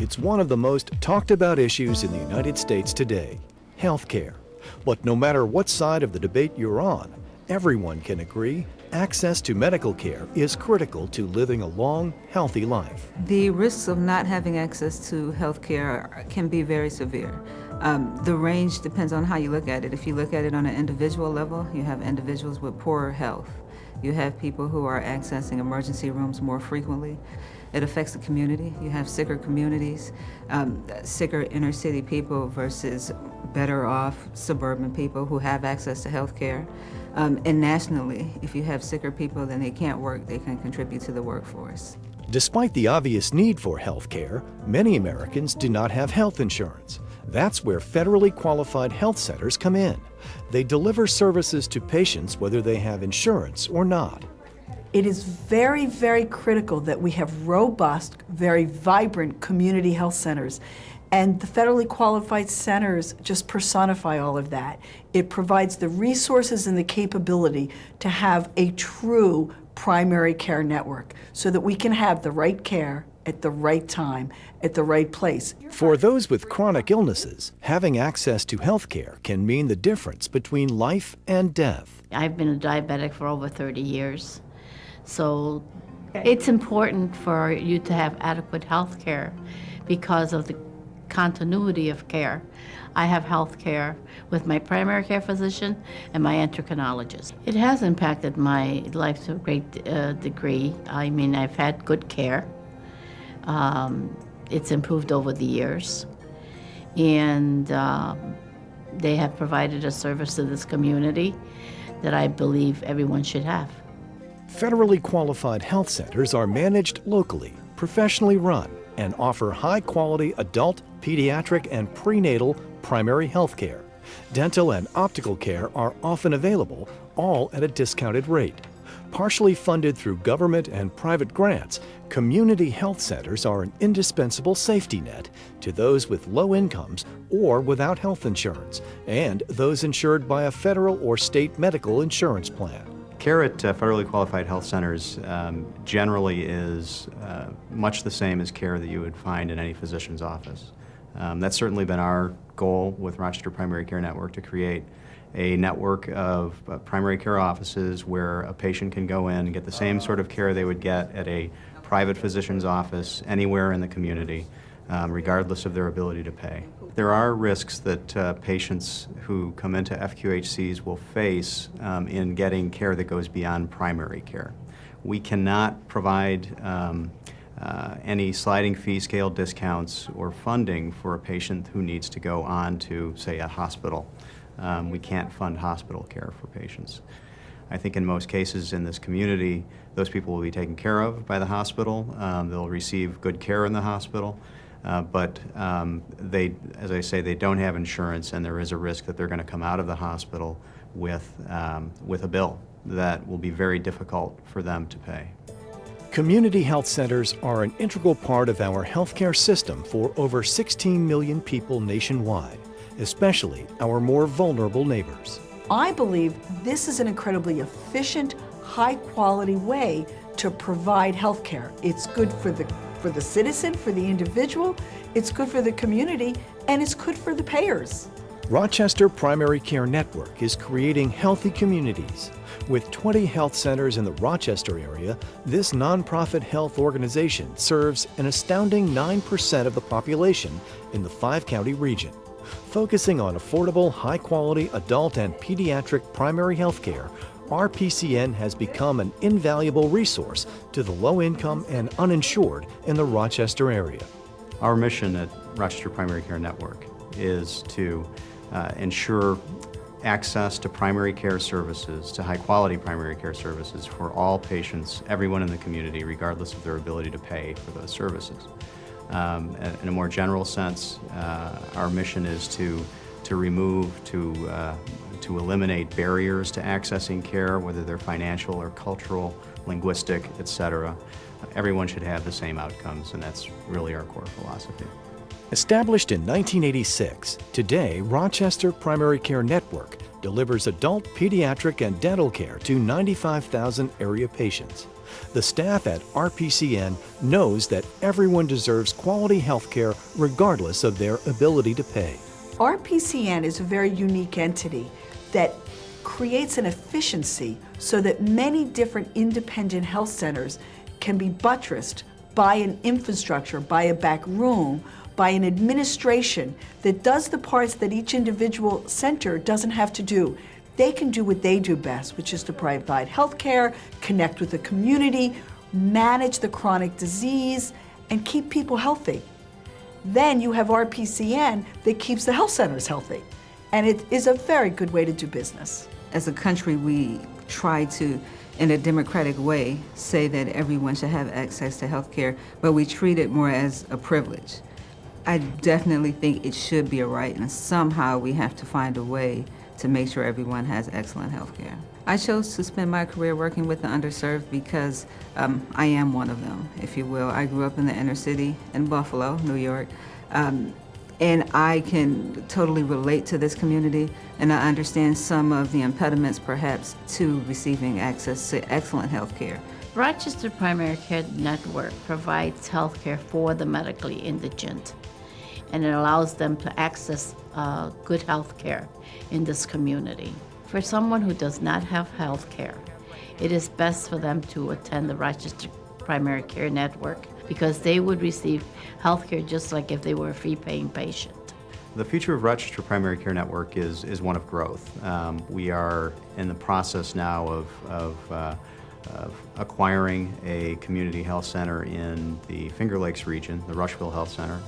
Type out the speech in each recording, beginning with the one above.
It's one of the most talked about issues in the United States today, healthcare. But no matter what side of the debate you're on, everyone can agree access to medical care is critical to living a long, healthy life. The risks of not having access to health care can be very severe. The range depends on how you look at it. If you look at it on an individual level, you have individuals with poorer health. You have people who are accessing emergency rooms more frequently. It affects the community. You have sicker communities, sicker inner city people versus better off suburban people who have access to health care. And nationally, if you have sicker people, then they can't work, they can contribute to the workforce. Despite the obvious need for health care, many Americans do not have health insurance. That's where federally qualified health centers come in. They deliver services to patients whether they have insurance or not. It is very, very critical that we have robust, very vibrant community health centers. And the federally qualified centers just personify all of that. It provides the resources and the capability to have a true primary care network so that we can have the right care at the right time, at the right place. For those with chronic illnesses, having access to health care can mean the difference between life and death. I've been a diabetic for over 30 years. So it's important for you to have adequate health care because of the continuity of care. I have health care with my primary care physician and my endocrinologist. It has impacted my life to a great degree. I mean, I've had good care. It's improved over the years. And they have provided a service to this community that I believe everyone should have. Federally qualified health centers are managed locally, professionally run, and offer high-quality adult, pediatric, and prenatal primary health care. Dental and optical care are often available, all at a discounted rate. Partially funded through government and private grants, community health centers are an indispensable safety net to those with low incomes or without health insurance, and those insured by a federal or state medical insurance plan. Care at federally qualified health centers generally is much the same as care that you would find in any physician's office. That's certainly been our goal with Rochester Primary Care Network, to create a network of primary care offices where a patient can go in and get the same sort of care they would get at a private physician's office anywhere in the community, regardless of their ability to pay. There are risks that patients who come into FQHCs will face in getting care that goes beyond primary care. We cannot provide any sliding fee scale discounts or funding for a patient who needs to go on to, say, a hospital. We can't fund hospital care for patients. I think in most cases in this community, those people will be taken care of by the hospital. They'll receive good care in the hospital. But they, as I say, they don't have insurance, and there is a risk that they're going to come out of the hospital with a bill that will be very difficult for them to pay. Community health centers are an integral part of our healthcare system for over 16 million people nationwide, especially our more vulnerable neighbors. I believe this is an incredibly efficient, high-quality way to provide health care. It's good for the citizen, for the individual, it's good for the community, and it's good for the payers. Rochester Primary Care Network is creating healthy communities. With 20 health centers in the Rochester area, this nonprofit health organization serves an astounding 9% of the population in the 5-county region. Focusing on affordable, high-quality adult and pediatric primary health care, RPCN has become an invaluable resource to the low-income and uninsured in the Rochester area. Our mission at Rochester Primary Care Network is to ensure access to primary care services, to high-quality primary care services for all patients, everyone in the community, regardless of their ability to pay for those services. In a more general sense, our mission is to eliminate barriers to accessing care, whether they're financial or cultural, linguistic, etc. Everyone should have the same outcomes, and that's really our core philosophy. Established in 1986, today Rochester Primary Care Network delivers adult, pediatric, and dental care to 95,000 area patients. The staff at RPCN knows that everyone deserves quality health care regardless of their ability to pay. RPCN is a very unique entity that creates an efficiency so that many different independent health centers can be buttressed by an infrastructure, by a back room, by an administration that does the parts that each individual center doesn't have to do. They can do what they do best, which is to provide health care, connect with the community, manage the chronic disease, and keep people healthy. Then you have RPCN that keeps the health centers healthy. And it is a very good way to do business. As a country, we try to, in a democratic way, say that everyone should have access to health care, but we treat it more as a privilege. I definitely think it should be a right, and somehow we have to find a way to make sure everyone has excellent health care. I chose to spend my career working with the underserved because I am one of them, if you will. I grew up in the inner city in Buffalo, New York, and I can totally relate to this community, and I understand some of the impediments perhaps to receiving access to excellent health care. Rochester Primary Care Network provides health care for the medically indigent, and it allows them to access good health care in this community. For someone who does not have health care, it is best for them to attend the Rochester Primary Care Network because they would receive health care just like if they were a fee-paying patient. The future of Rochester Primary Care Network is one of growth. We are in the process now of acquiring a community health center in the Finger Lakes region, the Rushville Health Center,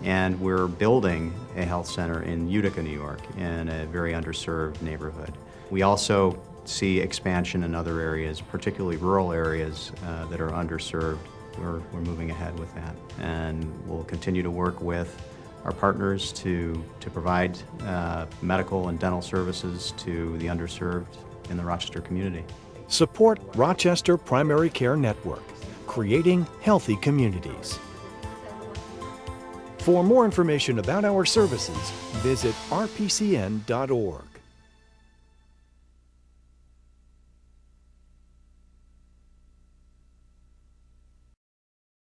and we're building a health center in Utica, New York, in a very underserved neighborhood. We also see expansion in other areas, particularly rural areas that are underserved. We're moving ahead with that, and we'll continue to work with our partners to provide medical and dental services to the underserved in the Rochester community. Support Rochester Primary Care Network, creating healthy communities. For more information about our services, visit rpcn.org.